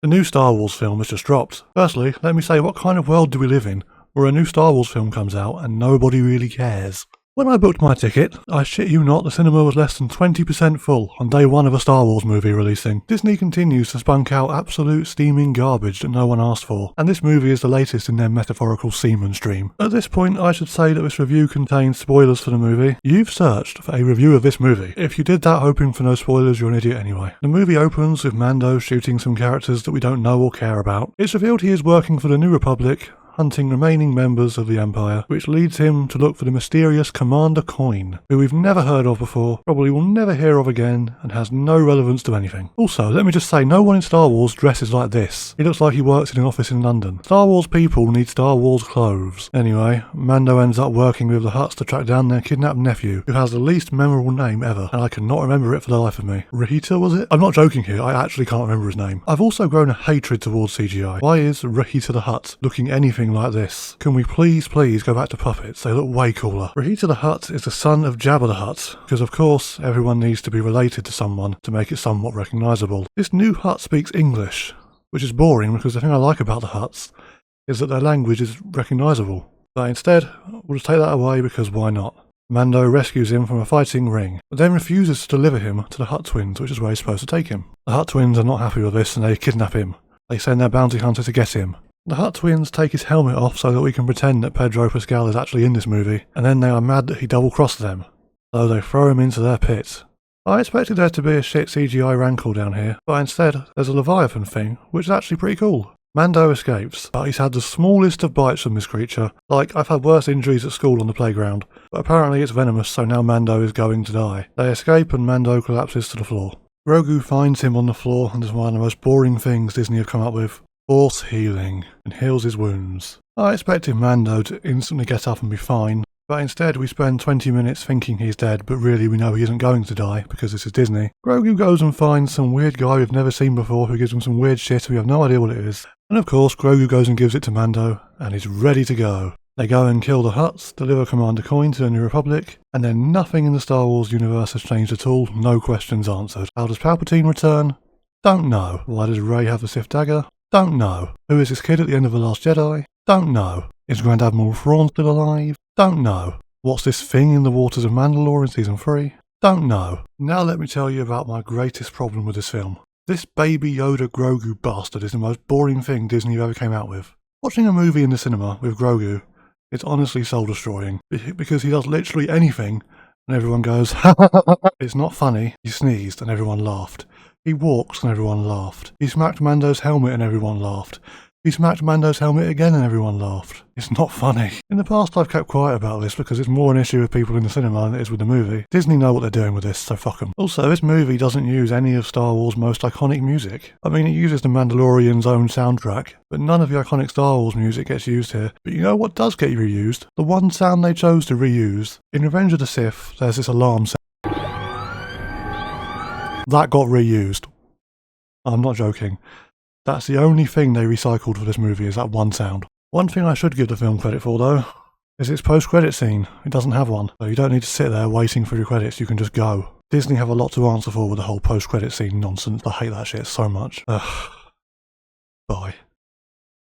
The new Star Wars film has just dropped. Firstly, let me say, what kind of world do we live in where a new Star Wars film comes out and nobody really cares? When I booked my ticket, I shit you not, the cinema was less than 20% full on day one of a Star Wars movie releasing. Disney continues to spunk out absolute steaming garbage that no one asked for, and this movie is the latest in their metaphorical semen stream. At this point, I should say that this review contains spoilers for the movie. You've searched for a review of this movie. If you did that hoping for no spoilers, you're an idiot anyway. The movie opens with Mando shooting some characters that we don't know or care about. It's revealed he is working for the New Republic, hunting remaining members of the Empire, which leads him to look for the mysterious Commander Coin, who we've never heard of before, probably will never hear of again, and has no relevance to anything. Also, let me just say, no one in Star Wars dresses like this. He looks like he works in an office in London. Star Wars people need Star Wars clothes. Anyway, Mando ends up working with the Hutts to track down their kidnapped nephew, who has the least memorable name ever, and I cannot remember it for the life of me. Rahita, was it? I'm not joking here, I actually can't remember his name. I've also grown a hatred towards CGI. Why is Rahita the Hutt looking anything like this? Can we please go back to puppets? They look way cooler. Rahita the Hutt is the son of Jabba the Hutt, because of course everyone needs to be related to someone to make it somewhat recognisable. This new Hutt speaks English, which is boring because the thing I like about the Hutts is that their language is recognisable. But instead, we'll just take that away because why not? Mando rescues him from a fighting ring, but then refuses to deliver him to the Hutt twins, which is where he's supposed to take him. The Hutt twins are not happy with this and they kidnap him. They send their bounty hunter to get him. The Hutt twins take his helmet off so that we can pretend that Pedro Pascal is actually in this movie, and then they are mad that he double-crossed them, so they throw him into their pit. I expected there to be a shit CGI rancor down here, but instead there's a Leviathan thing, which is actually pretty cool. Mando escapes, but he's had the smallest of bites from this creature. Like, I've had worse injuries at school on the playground, but apparently it's venomous, so now Mando is going to die. They escape and Mando collapses to the floor. Grogu finds him on the floor and does one of the most boring things Disney have come up with. Force healing, and heals his wounds. I expected Mando to instantly get up and be fine, but instead we spend 20 minutes thinking he's dead, but really we know he isn't going to die, because this is Disney. Grogu goes and finds some weird guy we've never seen before who gives him some weird shit we have no idea what it is. And of course Grogu goes and gives it to Mando, and he's ready to go. They go and kill the Hutts, deliver Commander Coin to the New Republic, and then nothing in the Star Wars universe has changed at all, no questions answered. How does Palpatine return? Don't know. Why does Rey have the Sith dagger? Don't know. Who is this kid at the end of The Last Jedi? Don't know. Is Grand Admiral Thrawn still alive? Don't know. What's this thing in the waters of Mandalorian Season 3? Don't know. Now let me tell you about my greatest problem with this film. This baby Yoda Grogu bastard is the most boring thing Disney ever came out with. Watching a movie in the cinema with Grogu is honestly soul-destroying, because he does literally anything and everyone goes, ha ha ha ha. It's not funny. He sneezed and everyone laughed. He walks and everyone laughed. He smacked Mando's helmet and everyone laughed. He smacked Mando's helmet again and everyone laughed. It's not funny. In the past I've kept quiet about this because it's more an issue with people in the cinema than it is with the movie. Disney know what they're doing with this, so fuck them. Also, this movie doesn't use any of Star Wars' most iconic music. I mean, it uses the Mandalorian's own soundtrack, but none of the iconic Star Wars music gets used here. But you know what does get reused? The one sound they chose to reuse. In Revenge of the Sith, there's this alarm sound. That got reused. I'm not joking. That's the only thing they recycled for this movie, is that one sound. One thing I should give the film credit for though, is its post-credit scene. It doesn't have one, so you don't need to sit there waiting for your credits, you can just go. Disney have a lot to answer for with the whole post-credit scene nonsense. I hate that shit so much. Bye.